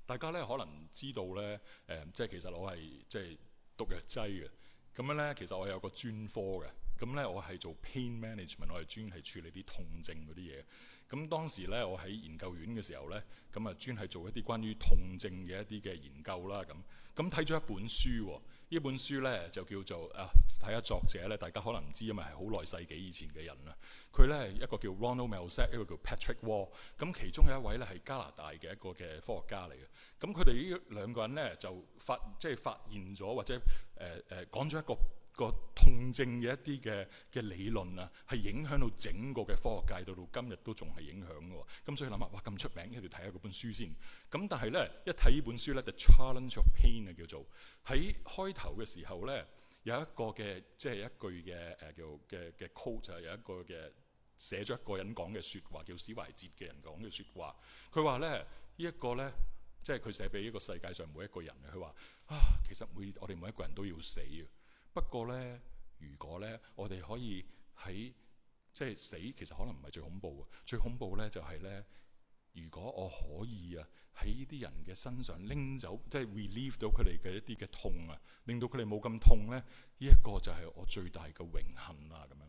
大家咧可能知道咧，即係其實我係即係讀藥劑嘅。咁樣咧，其實我有個專科嘅。咁咧，我係做 pain management，我係專係處理啲痛症嗰啲嘢。咁當時咧，我喺研究院嘅時候咧，咁啊專係做一啲關於痛症嘅一啲嘅研究啦。咁睇咗一本書喎。呢本書咧就叫做睇下作者咧，大家可能唔知，因為係好耐世紀以前嘅人啦。佢咧一個叫 Ronald Melzek， 一個叫 Patrick Wall。咁其中有一位咧係加拿大嘅一個嘅科學家嚟嘅。咁佢哋呢兩個人咧就發現咗或者講咗一個痛症嘅一啲嘅理論啊，係影響到整個嘅科學界，到今日都仲係影響嘅。咁所以諗下，哇咁出名，一定要睇下嗰本書先。咁但係咧一睇呢本書咧，The Challenge of Pain 啊，叫做喺開頭嘅時候咧，有一個嘅即係一句嘅叫嘅 quote， 就係有一個嘅寫咗一個人講嘅説話，叫史懷哲嘅人講嘅説話。佢話咧呢一個咧，即係佢寫俾一個世界上每一個人嘅。佢話其實我哋每一個人都要死啊。不過咧，如果咧我哋可以喺即係死其實可能唔係最恐怖嘅，最恐怖咧就係咧，如果我可以啊喺呢啲人嘅身上拎走，即係 relieve 到佢哋嘅一啲嘅痛啊，令到佢哋冇咁痛咧，呢一個就係我最大嘅榮幸啊咁樣。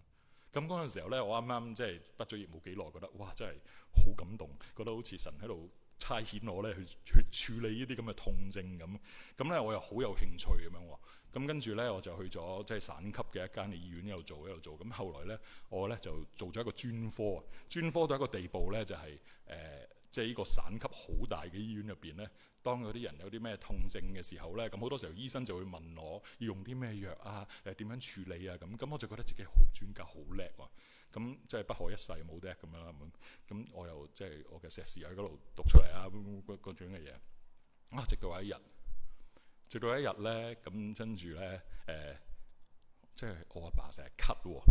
咁嗰陣時候咧，我啱啱即係畢咗業冇幾耐，覺得哇真係好感動，覺得好似神喺度差遣我咧去處理呢啲咁嘅痛症咁。咁咧我又好有興趣咁樣喎。咁跟住咧我就去咗即係省級嘅一間嘅醫院一路做。咁後來咧我咧就做咗一個專科到一個地步咧，就係即係呢個省級好大嘅醫院入邊咧，當嗰啲人有啲咩痛症嘅時候咧，咁好多時候醫生就會問我要用啲咩藥啊，點樣處理啊咁我就覺得自己好專家好叻喎，咁即係不可一世冇得咁樣啦。咁我又即係我嘅碩士喺嗰度讀出嚟啊，嗰種嘅嘢啊，直到一日咧，咁跟住咧即係我阿爸成日咳喎，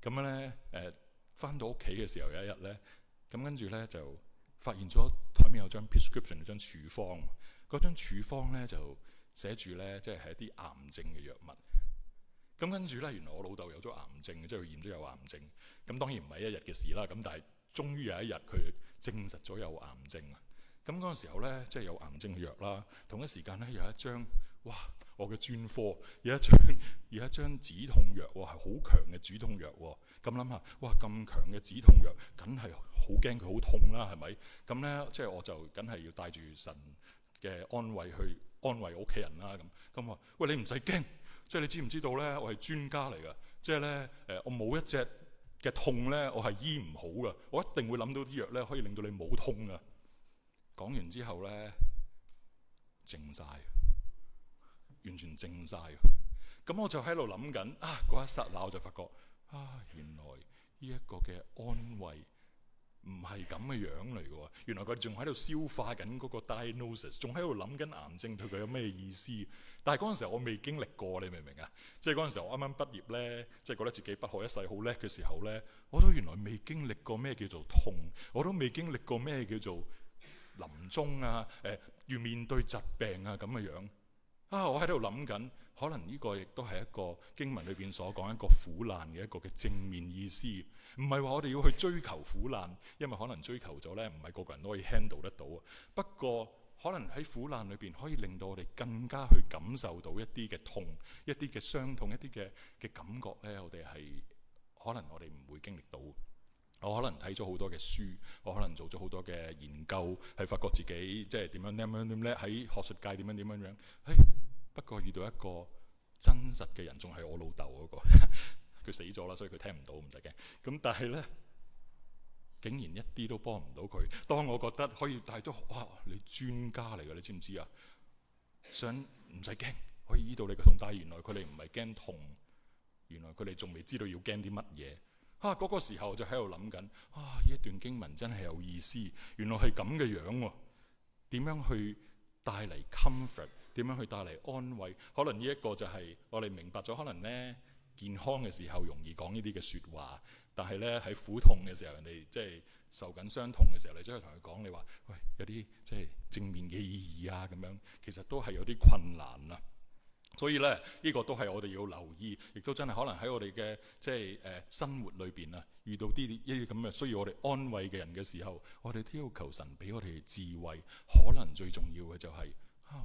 咁樣咧翻到屋企嘅時候有一日咧，咁跟住咧就發現咗台面有張 prescription 張處方，嗰張處方咧就寫住咧即係一啲癌症嘅藥物。咁跟住咧，原來我老豆有咗癌症，即係佢驗咗有癌症。咁當然唔係一日嘅事啦。咁但係終於有一日佢證實咗有癌症啊！咁嗰陣時候咧，即係有癌症嘅藥啦。同一時間咧有一張，哇！我嘅專科有一張止痛藥喎，係好強嘅止痛藥喎。咁諗下，哇！咁強嘅止痛藥，梗係好驚佢好痛啦，係咪？咁咧即係我就梗係要帶住神嘅安慰去安慰屋企人啦。咁話，喂，你唔使驚，即係你知唔知道咧？我係專家嚟㗎，即係咧我冇一隻嘅痛咧，我係醫唔好㗎。我一定會諗到啲藥咧，可以令到你冇痛㗎。講完之後咧，靜晒。完全靜晒，咁我就喺度諗緊啊！嗰一剎那我就發覺啊，原來呢一個嘅安慰唔係咁嘅樣嚟嘅。原來佢仲喺度消化緊嗰個 diagnosis， 仲喺度諗緊癌症對佢有咩意思。但係嗰陣時候我未經歷過，你明唔明啊？即係嗰陣時候我啱啱畢業咧，即係覺得自己不可一世好叻嘅時候咧，我都原來未經歷過咩叫做痛，我都未經歷過咩叫做臨終啊，要面對疾病啊咁嘅樣。我喺度諗緊，可能呢個亦都係一個經文裏邊所講一個苦難嘅一個嘅正面意思，唔係話我哋要去追求苦難，因為可能追求咗呢，唔係個個人都可以 handle 得到啊。不過可能喺苦難裏邊可以令到我哋更加去感受到一啲嘅痛、一啲嘅傷痛、一啲嘅感覺呢，我哋係可能我哋唔會經歷到。我可能睇咗好多嘅書，我可能做咗好多嘅研究，係發覺自己即係點樣咧，喺學術界點樣。不過遇到一個真實嘅人，仲係我老豆嗰個，佢死咗啦，所以佢聽唔到，唔使驚。咁但係咧，竟然一啲都幫唔到佢。當我覺得可以帶咗，哇！你專家嚟㗎，你知唔知啊？想唔使驚，可以醫到你嘅痛，但係原來佢哋唔係驚痛，原來佢哋仲未知道要驚啲乜嘢。嗰個時候就喺度諗緊，呢一段經文真係有意思，原來係咁嘅樣喎。點樣去帶嚟 comfort？點樣去帶嚟安慰？可能呢一個就係我哋明白咗，可能呢健康嘅時候容易講呢啲嘅説話，但係呢喺苦痛嘅時候，人哋即係受緊傷痛嘅時候，你真係同佢講，你話喂，有啲即係正面嘅意義啊咁樣，其實都係有啲困難啊。所以咧，呢個都係我哋要留意，亦都真係可能喺我哋嘅即係生活裏邊啊，遇到呢啲咁嘅需要我哋安慰嘅人嘅時候，我哋都要求神俾我哋智慧。可能最重要嘅就係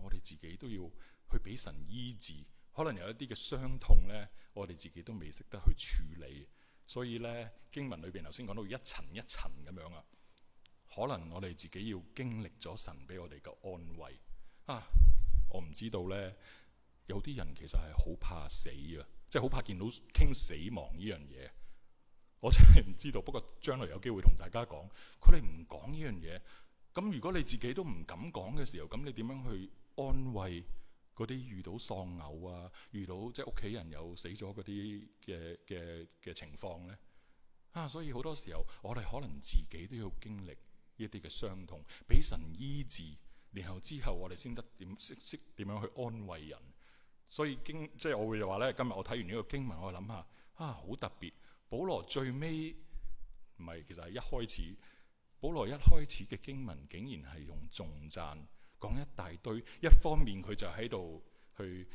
我哋自己都要去俾神醫治。可能有一啲嘅傷痛咧，我哋自己都未識得去處理。所以咧，經文裏邊頭先講到一層一層咁樣啊，可能我哋自己要經歷咗神俾我哋嘅安慰啊。我唔知道咧。有啲人其實係好怕死啊，即係好怕見到傾死亡呢樣嘢。我真係唔知道，不過將來有機會同大家講。佢哋唔講呢樣嘢，咁如果你自己都唔敢講嘅時候，咁你點樣去安慰嗰啲遇到喪偶啊，遇到即係屋企人有死咗嗰啲嘅情況呢？所以好多時候我哋可能自己都要經歷一啲嘅傷痛，俾神醫治，然後之後我哋先得識點樣去安慰人。所以即係我會話咧，今日我睇完呢個經文，我諗下好特別。保羅最尾唔係，其實係一開始，保羅一開始嘅經文竟然係用頌讚講一大堆。一方面佢就喺度去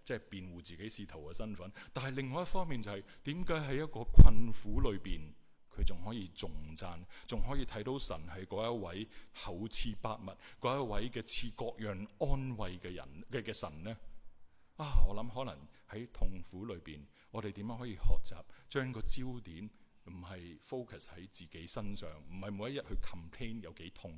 即係辯護自己使徒嘅身份，但係另外一方面就係點解喺一個困苦裏邊佢仲可以頌讚，仲可以睇到神係嗰一位厚賜百物，嗰一位嘅賜各樣安慰嘅人嘅神呢？我諗可能喺痛苦裏邊，我哋點樣可以學習將個焦點唔係 focus 喺自己身上，唔係每一日去 complain 有幾痛，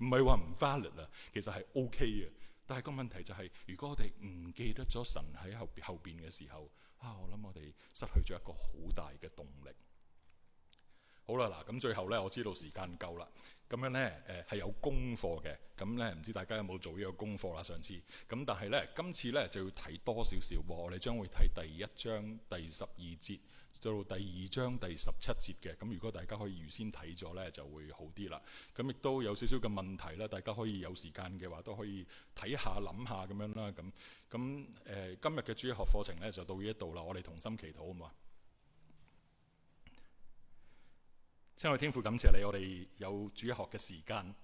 唔係話唔 valid 啊，其實係 OK 嘅。但係個問題就係，如果我哋唔記得咗神喺後邊嘅時候，我諗我哋失去咗一個好大嘅動力。好啦，嗱，咁最後呢，我知道時間夠啦，咁樣呢，係有功課嘅，咁呢，唔知大家有冇做呢個功課啦？上次咁，但係呢，今次呢就要睇多少少喎，我哋將會睇第1章第12節到第2章第17節嘅。咁如果大家可以預先睇咗呢，就會好啲啦。咁亦都有少少嘅問題啦，大家可以有時間嘅話都可以睇下諗下咁樣啦。咁今日嘅主日學課程呢，就到呢一度啦，我哋同心祈禱好嘛？親愛天父，感謝你，我哋有主日學嘅時間，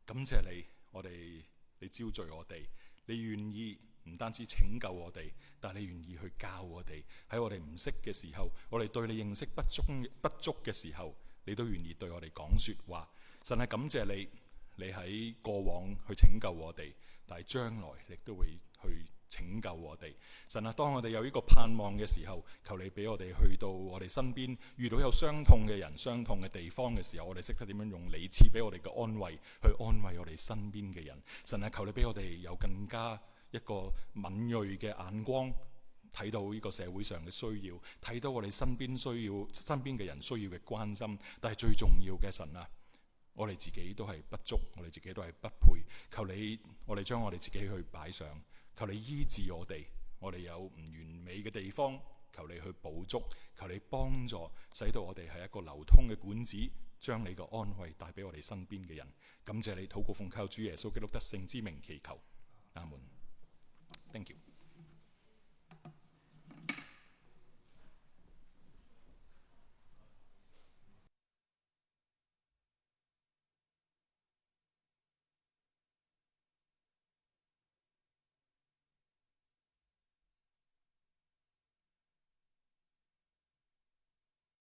感謝你，你招聚我哋，你願意唔單止拯救我哋，但係你願意去教我哋。喺我哋唔識嘅時候，我哋對你認識不足嘅時候，你都願意對我哋講說話。神係感謝你，你喺過往去拯救我哋，但係將來亦都會去拯救我哋。神啊，當我哋有呢個盼望嘅時候，求你俾我哋去到我哋身邊，遇到有傷痛嘅人、傷痛嘅地方嘅時候，我哋識得點樣用你賜俾我哋嘅安慰去安慰我哋身邊嘅人。神啊，求你俾我哋有更加一個敏銳嘅眼光，睇到呢個社會上嘅需要，睇到我哋身邊嘅人需要嘅關心。但係最重要嘅，神啊，我哋自己都係不足，我哋自己都係不配。求你，我哋將我哋自己去擺上，求你醫治我哋有唔完美嘅地方，求你去補足，求你幫助，使到我哋係一個流通嘅管子，將你嘅安慰帶俾我哋身邊嘅人。感謝你，禱告奉靠主耶穌基督得勝之名祈求，阿門。Thank you。